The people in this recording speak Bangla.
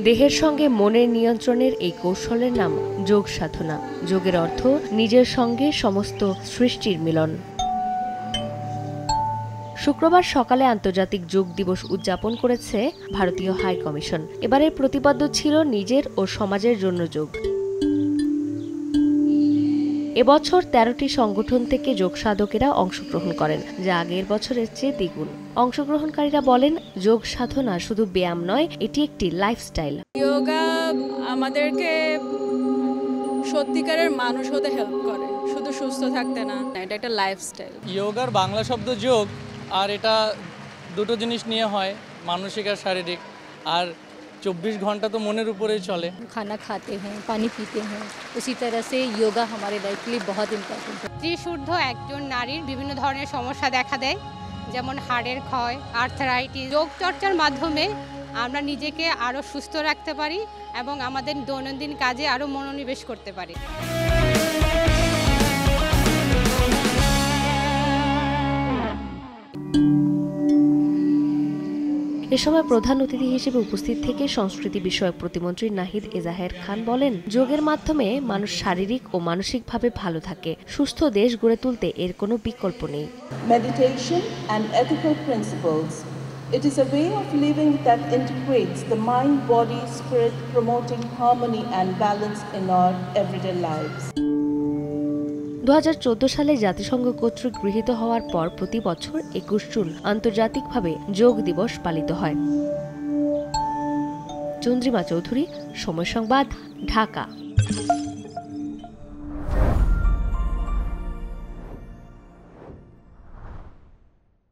দেহের সঙ্গে মনের নিয়ন্ত্রণের এই কৌশলের নাম যোগ সাধনা। যোগের অর্থ নিজের সঙ্গে সমস্ত সৃষ্টির মিলন। শুক্রবার সকালে আন্তর্জাতিক যোগ দিবস উদযাপন করেছে ভারতীয় হাই কমিশন। এবারের প্রতিপাদ্য ছিল নিজের ও সমাজের জন্য যোগ। এবছর ১৩টি সংগঠন থেকে যোগ সাধকেরা অংশগ্রহণ করেন, যা আগের বছরের চেয়ে দ্বিগুণ। অংশগ্রহণকারীরা বলেন, যোগ সাধনা শুধু ব্যায়াম নয়, এটি একটি লাইফস্টাইল। যোগা আমাদেরকে সত্যিকারের মানুষ হতে হেল্প করে, শুধু সুস্থ থাকতে না। এটা একটা লাইফস্টাইল। যোগার বাংলা শব্দ যোগ, আর এটা দুটো জিনিস নিয়ে হয়, মানসিক আর শারীরিক। আর 24 ঘন্টা তো মনের উপরেই চলে। खाना खाते हैं, पानी पीते हैं, उसी तरह से योगा हमारे लाइफ के लिए बहुत इम्पोर्टेंट है। ত্রিশুদ্ধ একজন নারীর বিভিন্ন ধরনের সমস্যা দেখা দেয়, যেমন হাড়ের ক্ষয়, আর্থারাইটিস। যোগ চর্চার মাধ্যমে আমরা নিজেকে আরও সুস্থ রাখতে পারি এবং আমাদের দৈনন্দিন কাজে আরও মনোনিবেশ করতে পারি। এ সময় প্রধান অতিথি হিসেবে উপস্থিত থেকে সংস্কৃতি বিষয়ক প্রতিমন্ত্রী নাহিদ এজাহের খান বলেন, যোগের মাধ্যমে মানুষ শারীরিক ও মানসিকভাবে ভালো থাকে। সুস্থ দেশ গড়ে তুলতে এর কোনো বিকল্প নেই। Meditation and ethical principles. It is a way of living that integrates the mind, body, spirit, promoting harmony and balance in our everyday lives. 2014 সালে জাতিসংঘ কর্তৃক গৃহীত হওয়ার পর প্রতি বছর 21 জুন আন্তর্জাতিকভাবে যোগ দিবস পালিত হয়। চন্দ্রিমা চৌধুরী, সময় সংবাদ, ঢাকা।